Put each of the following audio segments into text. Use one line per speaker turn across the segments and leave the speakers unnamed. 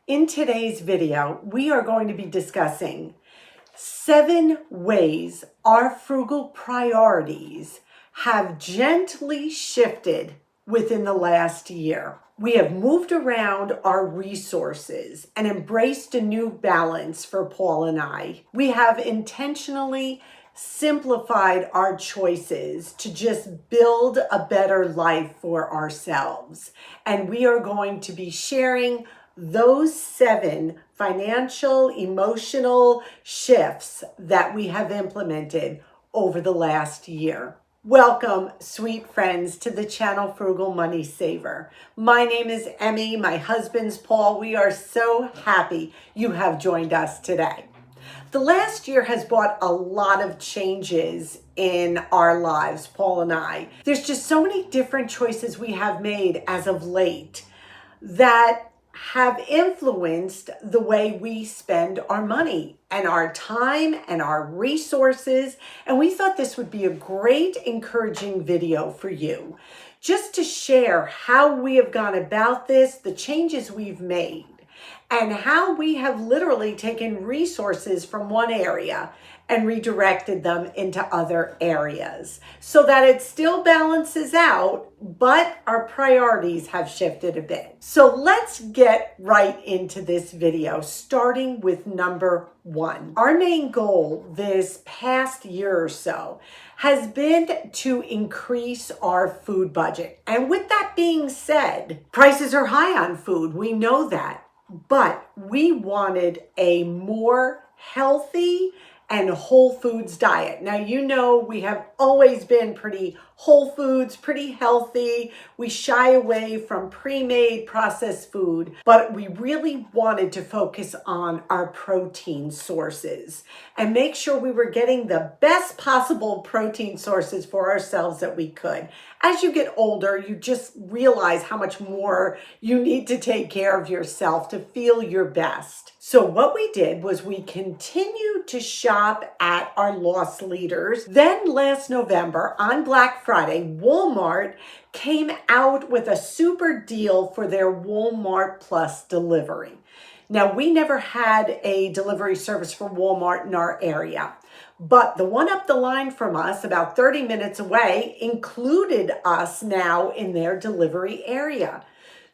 In today's video, we are going to be discussing 7 ways our frugal priorities have gently shifted within the last year. We have moved around our resources and embraced a new balance for Paul and I. We have intentionally simplified our choices to just build a better life for ourselves. And we are going to be sharing those 7 financial, emotional shifts that we have implemented over the last year. Welcome, sweet friends, to the channel Frugal Money Saver. My name is Emmy, my husband's Paul. We are so happy you have joined us today. The last year has brought a lot of changes in our lives, Paul and I. There's just so many different choices we have made as of late that have influenced the way we spend our money and our time and our resources. And we thought this would be a great encouraging video for you, just to share how we have gone about this, the changes we've made, and how we have literally taken resources from one area and redirected them into other areas so that it still balances out, but our priorities have shifted a bit. So let's get right into this video, starting with number 1. Our main goal this past year or so has been to increase our food budget. And with that being said, prices are high on food. We know that. But we wanted a more healthy and whole foods diet. Now, you know, we have always been pretty whole foods, pretty healthy. We shy away from pre-made processed food, but we really wanted to focus on our protein sources and make sure we were getting the best possible protein sources for ourselves that we could. As you get older, you just realize how much more you need to take care of yourself to feel your best. So what we did was we continued to shop at our loss leaders. Then last November on Black Friday, Walmart came out with a super deal for their Walmart Plus delivery. Now, we never had a delivery service for Walmart in our area, but the one up the line from us, about 30 minutes away, included us now in their delivery area.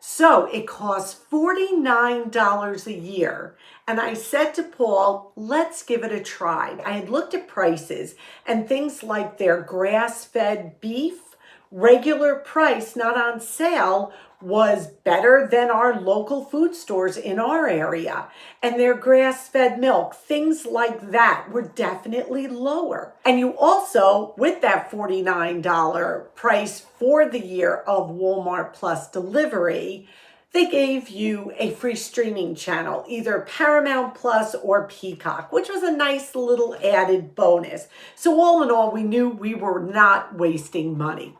So it costs $49 a year. And I said to Paul, let's give it a try. I had looked at prices and things like their grass-fed beef, regular price, not on sale, was better than our local food stores in our area. And their grass-fed milk, things like that, were definitely lower. And you also, with that $49 price for the year of Walmart Plus delivery, they gave you a free streaming channel, either Paramount Plus or Peacock, which was a nice little added bonus. So all in all, we knew we were not wasting money.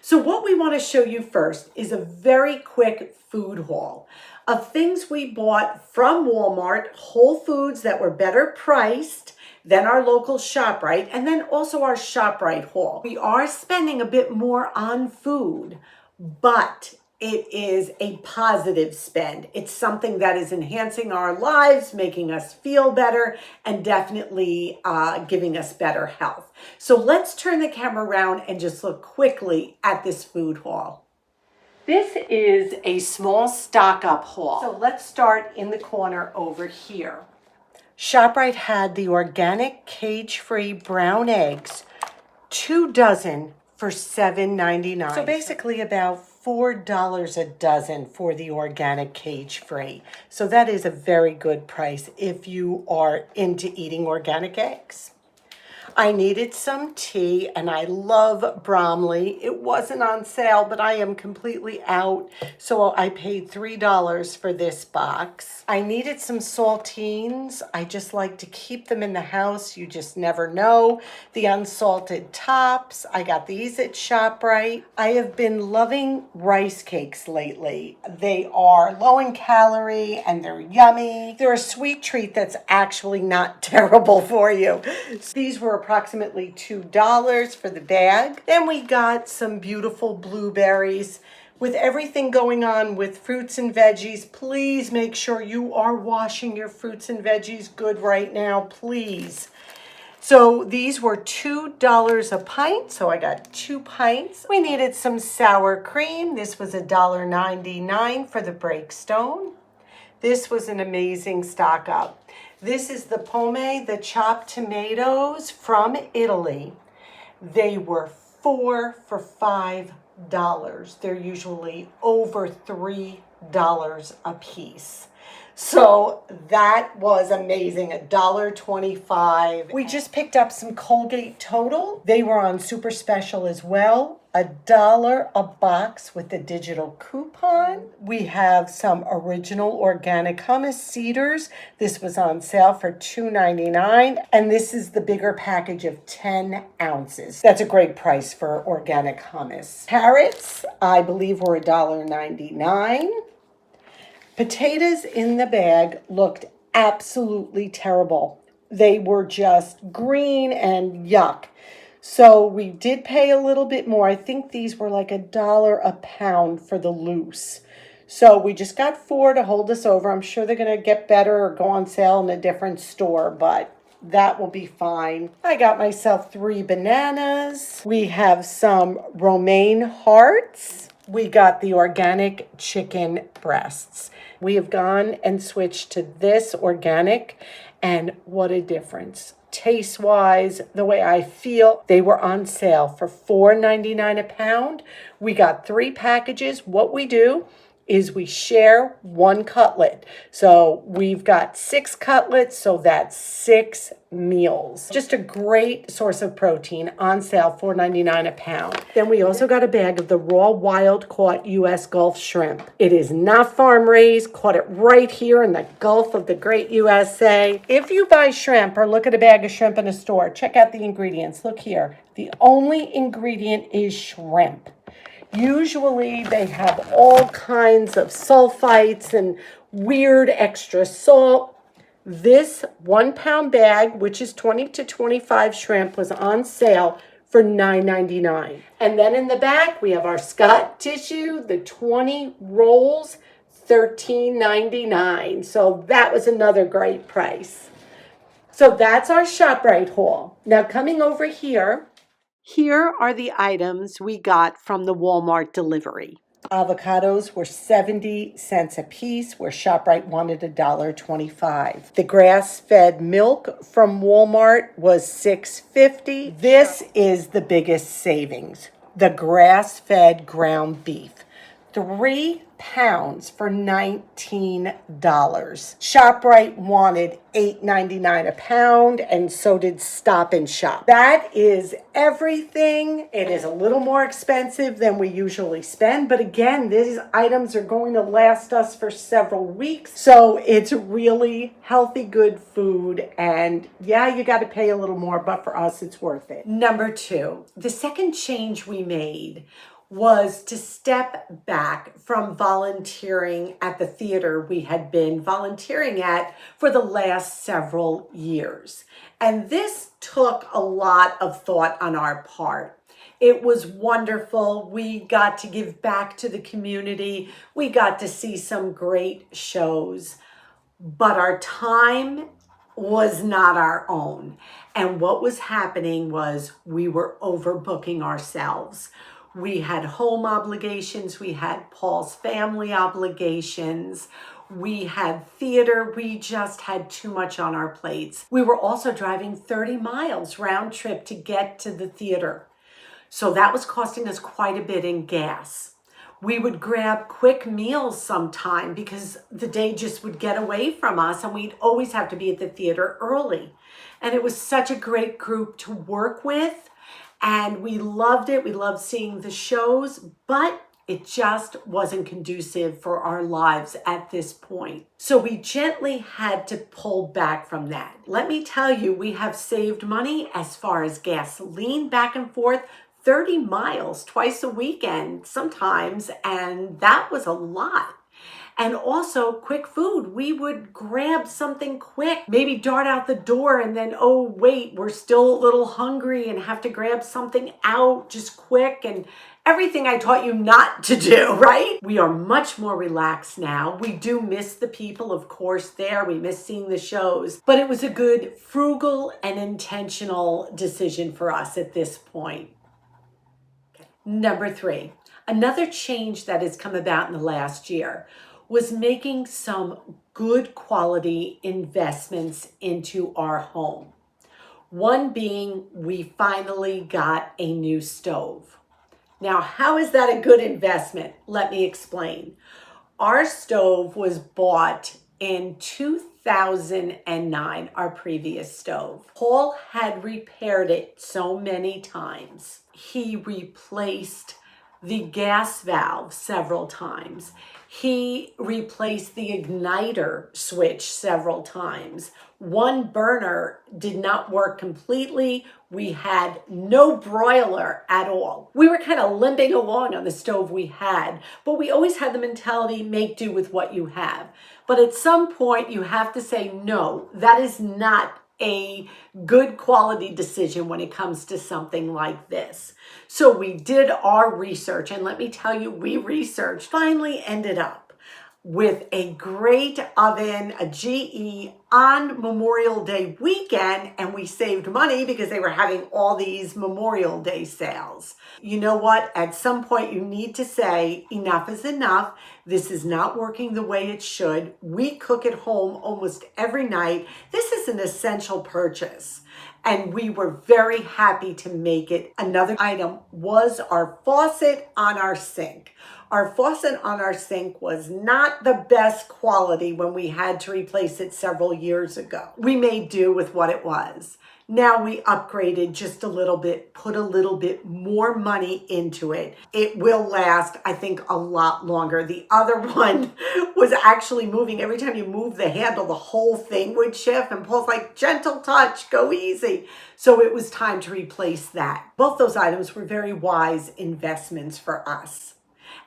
So what we want to show you first is a very quick food haul of things we bought from Walmart, Whole Foods that were better priced than our local ShopRite, and then also our ShopRite haul. We are spending a bit more on food, but it is a positive spend. It's something that is enhancing our lives, making us feel better, and definitely giving us better health. So let's turn the camera around and just look quickly at this food haul. This is a small stock up haul. So let's start in the corner over here. ShopRite had the organic cage-free brown eggs, 2 dozen for $7.99. So basically about $4 a dozen for the organic cage-free. So that is a very good price if you are into eating organic eggs. I needed some tea, and I love Bromley. It wasn't on sale, but I am completely out, so I paid $3 for this box. I needed some saltines. I just like to keep them in the house. You just never know. The unsalted tops. I got these at ShopRite. I have been loving rice cakes lately. They are low in calorie, and they're yummy. They're a sweet treat that's actually not terrible for you. These were approximately $2 for the bag. Then we got some beautiful blueberries. With everything going on with fruits and veggies, please make sure you are washing your fruits and veggies good right now, please. So these were $2 a pint, so I got 2 pints. We needed some sour cream. This was $1.99 for the Breakstone. This was an amazing stock up. This is the Pome, the chopped tomatoes from Italy. They were 4 for $5. They're usually over $3 a piece. So that was amazing, $1.25. We just picked up some Colgate Total. They were on super special as well, $1 a box with the digital coupon. We have some original organic hummus cedars. This was on sale for $2.99, and this is the bigger package of 10 ounces. That's a great price for organic hummus. Carrots, I believe, were $1.99. Potatoes in the bag looked absolutely terrible. They were just green and yuck. So we did pay a little bit more. I think these were like $1 a pound for the loose. So we just got 4 to hold us over. I'm sure they're going to get better or go on sale in a different store, but that will be fine. I got myself 3 bananas. We have some romaine hearts. We got the organic chicken breasts. We have gone and switched to this organic, and what a difference. Taste-wise, the way I feel, they were on sale for $4.99 a pound. We got 3 packages. What we do is we share 1 cutlet. So we've got 6 cutlets, so that's 6 meals. Just a great source of protein, on sale, $4.99 a pound. Then we also got a bag of the raw wild caught U.S. Gulf shrimp. It is not farm raised, caught it right here in the Gulf of the great USA. If you buy shrimp or look at a bag of shrimp in a store, check out the ingredients. Look here. The only ingredient is shrimp. Usually they have all kinds of sulfites and weird extra salt. This 1 pound bag, which is 20 to 25 shrimp, was on sale for $9.99. And then in the back, we have our Scott tissue, the 20 rolls, $13.99. So that was another great price. So that's our ShopRite haul. Now coming over here, here are the items we got from the Walmart delivery. Avocados were 70 cents a piece, where ShopRite wanted $1.25. The grass-fed milk from Walmart was $6.50. This is the biggest savings. The grass-fed ground beef. 3 pounds for $19. ShopRite wanted $8.99 a pound, and so did Stop and Shop. That is everything. It is a little more expensive than we usually spend, but again, these items are going to last us for several weeks, so it's really healthy, good food, and yeah, you got to pay a little more, but for us, it's worth it. Number 2, the second change we made was to step back from volunteering at the theater we had been volunteering at for the last several years. And this took a lot of thought on our part. It was wonderful. We got to give back to the community. We got to see some great shows, but our time was not our own. And what was happening was we were overbooking ourselves. We had home obligations. We had Paul's family obligations. We had theater. We just had too much on our plates. We were also driving 30 miles round trip to get to the theater. So that was costing us quite a bit in gas. We would grab quick meals sometime because the day just would get away from us, and we'd always have to be at the theater early. And it was such a great group to work with. And we loved it. We loved seeing the shows, but it just wasn't conducive for our lives at this point. So we gently had to pull back from that. Let me tell you, we have saved money as far as gasoline back and forth, 30 miles twice a weekend sometimes, and that was a lot. And also quick food. We would grab something quick, maybe dart out the door, and then, oh, wait, we're still a little hungry and have to grab something out just quick. And everything I taught you not to do, right? We are much more relaxed now. We do miss the people, of course, there. We miss seeing the shows, but it was a good, frugal, and intentional decision for us at this point. Number 3, another change that has come about in the last year was making some good quality investments into our home. One being, we finally got a new stove. Now, how is that a good investment? Let me explain. Our stove was bought in 2009, our previous stove. Paul had repaired it so many times. He replaced the gas valve several times. He replaced the igniter switch several times. One burner did not work completely. We had no broiler at all. We were kind of limping along on the stove we had, but we always had the mentality, make do with what you have. But at some point you have to say, no, that is not a good quality decision when it comes to something like this. So we did our research, and let me tell you, we researched, finally ended up with a great oven, a GE, on Memorial Day weekend, and we saved money because they were having all these Memorial Day sales. You know what? At some point you need to say, enough is enough. This is not working the way it should. We cook at home almost every night. This is an essential purchase, and we were very happy to make it. Another item was our faucet on our sink. Our faucet on our sink was not the best quality when we had to replace it several years ago. We made do with what it was. Now we upgraded just a little bit, put a little bit more money into it. It will last, I think, a lot longer. The other one was actually moving. Every time you move the handle, the whole thing would shift. And Paul's like, gentle touch, go easy. So it was time to replace that. Both those items were very wise investments for us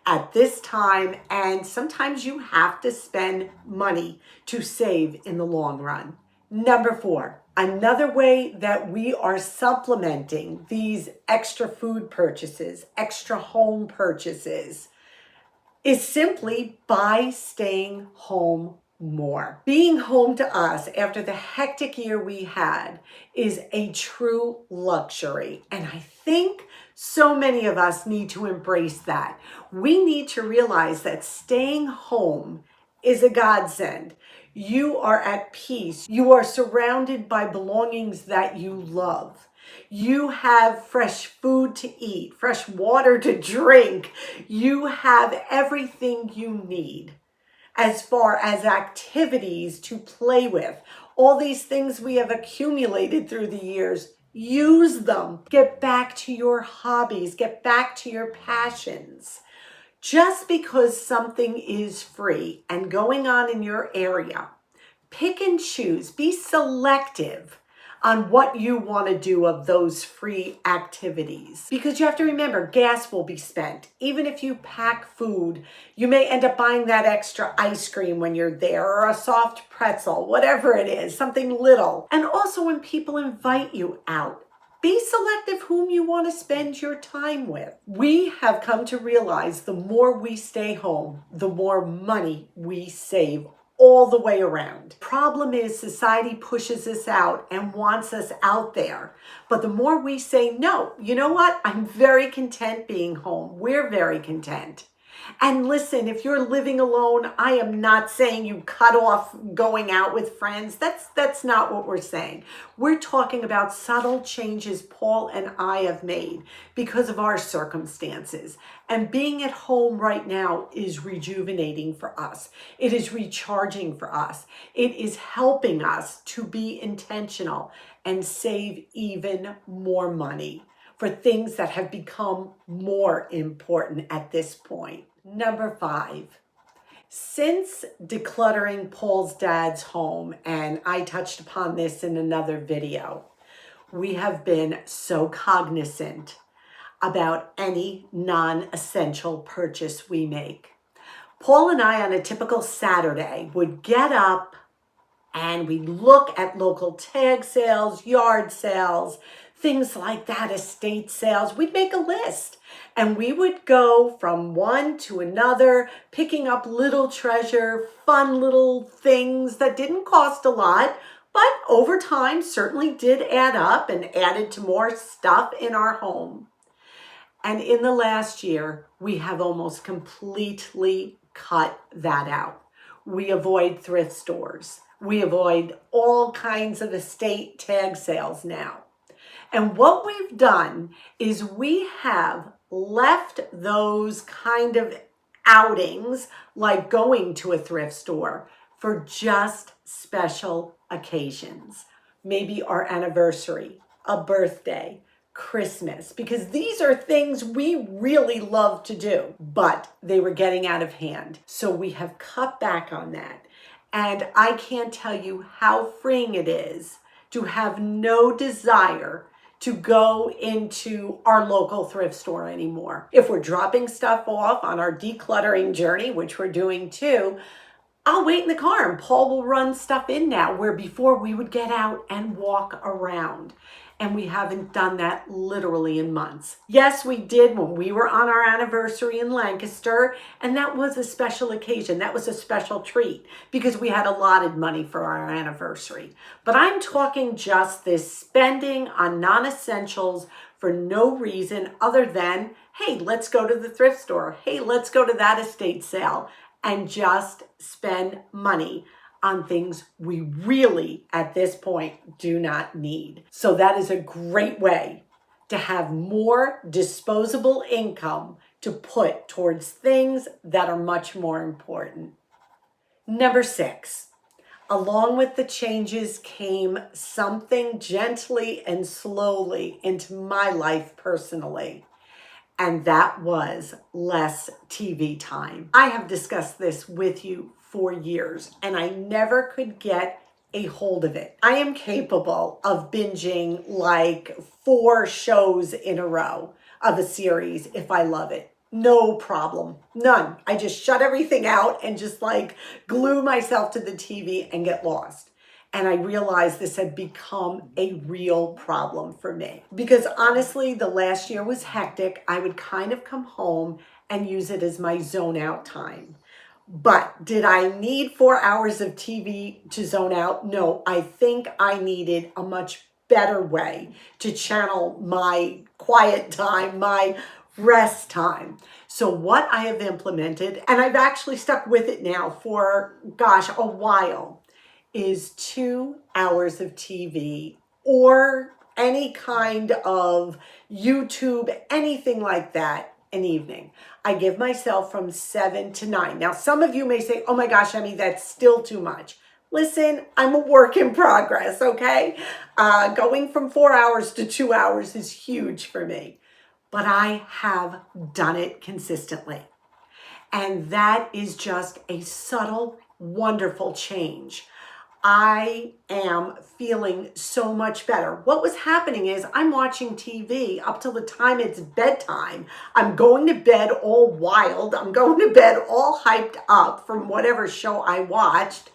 at this time, and sometimes you have to spend money to save in the long run. Number 4, another way that we are supplementing these extra food purchases, extra home purchases, is simply by staying home more. Being home to us after the hectic year we had is a true luxury. And I think so many of us need to embrace that. We need to realize that staying home is a godsend. You are at peace. You are surrounded by belongings that you love. You have fresh food to eat, fresh water to drink. You have everything you need as far as activities to play with. All these things we have accumulated through the years, use them. Get back to your hobbies, get back to your passions. Just because something is free and going on in your area, pick and choose, be selective on what you want to do of those free activities. Because you have to remember, gas will be spent. Even if you pack food, you may end up buying that extra ice cream when you're there, or a soft pretzel, whatever it is, something little. And also when people invite you out, be selective whom you want to spend your time with. We have come to realize the more we stay home, the more money we save all the way around. Problem is, society pushes us out and wants us out there. But the more we say, no, you know what? I'm very content being home. We're very content. And listen, if you're living alone, I am not saying you cut off going out with friends. That's not what we're saying. We're talking about subtle changes Paul and I have made because of our circumstances. And being at home right now is rejuvenating for us. It is recharging for us. It is helping us to be intentional and save even more money for things that have become more important at this point. Number 5, since decluttering Paul's dad's home, and I touched upon this in another video, we have been so cognizant about any non-essential purchase we make. Paul and I on a typical Saturday would get up and we look at local tag sales, yard sales, things like that, estate sales. We'd make a list and we would go from one to another, picking up little treasure, fun little things that didn't cost a lot, but over time certainly did add up and added to more stuff in our home. And in the last year, we have almost completely cut that out. We avoid thrift stores. We avoid all kinds of estate tag sales now. And what we've done is we have left those kind of outings, like going to a thrift store, for just special occasions. Maybe our anniversary, a birthday, Christmas, because these are things we really love to do, but they were getting out of hand. So we have cut back on that. And I can't tell you how freeing it is to have no desire to go into our local thrift store anymore. If we're dropping stuff off on our decluttering journey, which we're doing too, I'll wait in the car and Paul will run stuff in now, where before we would get out and walk around. And we haven't done that literally in months. Yes, we did when we were on our anniversary in Lancaster, and that was a special occasion. That was a special treat because we had allotted money for our anniversary. But I'm talking just this spending on non-essentials for no reason other than, hey, let's go to the thrift store. Hey, let's go to that estate sale and just spend money on things we really, at this point, do not need. So that is a great way to have more disposable income to put towards things that are much more important. Number 6, along with the changes came something gently and slowly into my life personally. And that was less TV time. I have discussed this with you for years, and I never could get a hold of it. I am capable of binging like 4 shows in a row of a series if I love it. No problem. None. I just shut everything out and just like glue myself to the TV and get lost. And I realized this had become a real problem for me. Because honestly, the last year was hectic. I would kind of come home and use it as my zone out time. But did I need 4 hours of TV to zone out? No, I think I needed a much better way to channel my quiet time, my rest time. So what I have implemented, and I've actually stuck with it now for, a while, is 2 hours of TV or any kind of YouTube, anything like that, an evening. I give myself from 7 to 9. Now, some of you may say, oh my gosh, Emmy, that's still too much. Listen, I'm a work in progress, okay? Going from 4 hours to 2 hours is huge for me, but I have done it consistently. And that is just a subtle, wonderful change. I am feeling so much better. What was happening is I'm watching TV up till the time it's bedtime. I'm going to bed all wild. I'm going to bed all hyped up from whatever show I watched.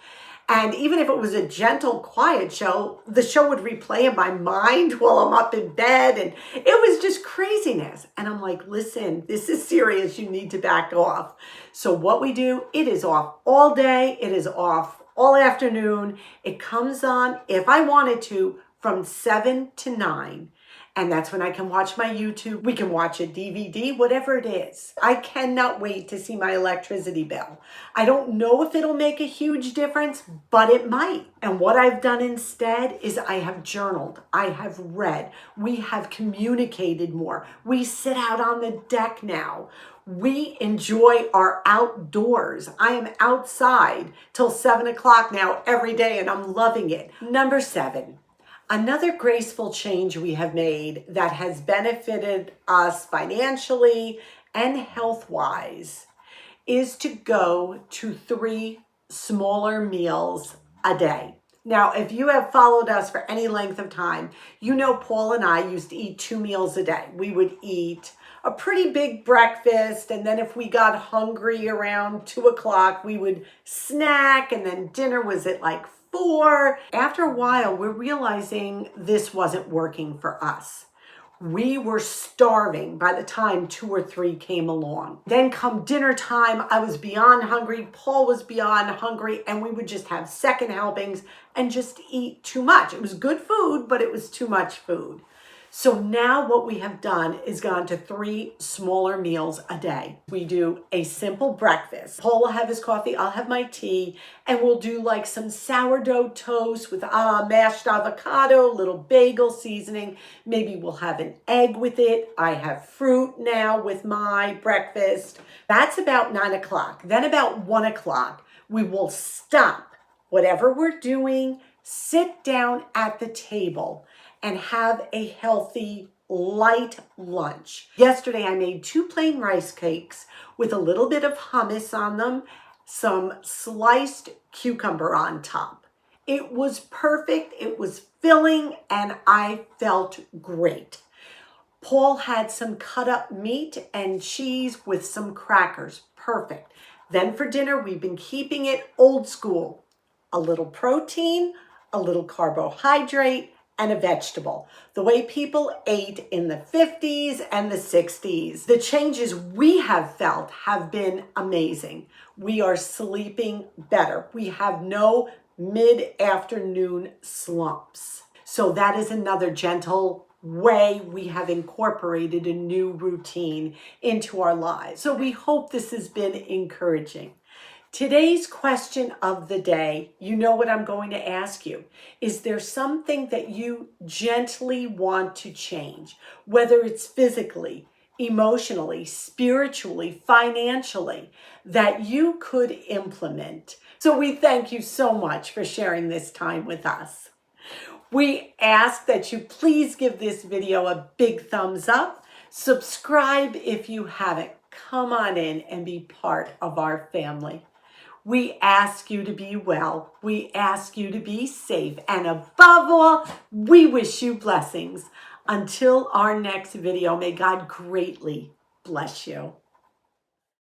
And even if it was a gentle, quiet show, the show would replay in my mind while I'm up in bed. And it was just craziness. And I'm like, listen, this is serious. You need to back off. So what we do, it is off all day. It is off all afternoon. It comes on, if I wanted to, from 7 to 9. And that's when I can watch my YouTube. We can watch a DVD, whatever it is. I cannot wait to see my electricity bill. I don't know if it'll make a huge difference, but it might. And what I've done instead is I have journaled. I have read. We have communicated more. We sit out on the deck now. We enjoy our outdoors. I am outside till 7 o'clock now every day, and I'm loving it. Number 7. Another graceful change we have made that has benefited us financially and health-wise is to go to 3 smaller meals a day. Now, if you have followed us for any length of time, you know Paul and I used to eat 2 meals a day. We would eat a pretty big breakfast. And then if we got hungry around 2 o'clock, we would snack. And then dinner was at like 4. After a while, we're realizing this wasn't working for us. We were starving by the time 2 or 3 came along. Then come dinner time, I was beyond hungry, Paul was beyond hungry, and we would just have second helpings and just eat too much. It was good food, but it was too much food. So now what we have done is gone to 3 smaller meals a day. We do a simple breakfast. Paul will have his coffee, I'll have my tea, and we'll do like some sourdough toast with mashed avocado, little bagel seasoning. Maybe we'll have an egg with it. I have fruit now with my breakfast. That's about 9 o'clock. Then about 1 o'clock, we will stop whatever we're doing, sit down at the table, and have a healthy, light lunch. Yesterday, I made 2 plain rice cakes with a little bit of hummus on them, some sliced cucumber on top. It was perfect, it was filling, and I felt great. Paul had some cut up meat and cheese with some crackers. Perfect. Then for dinner, we've been keeping it old school. A little protein, a little carbohydrate, and a vegetable, the way people ate in the 50s and the 60s. The changes we have felt have been amazing. We are sleeping better. We have no mid-afternoon slumps. So that is another gentle way we have incorporated a new routine into our lives. So we hope this has been encouraging. Today's question of the day, you know what I'm going to ask you. Is there something that you gently want to change? Whether it's physically, emotionally, spiritually, financially, that you could implement. So we thank you so much for sharing this time with us. We ask that you please give this video a big thumbs up. Subscribe if you haven't. Come on in and be part of our family. We ask you to be well. We ask you to be safe. And above all, we wish you blessings. Until our next video, may God greatly bless you.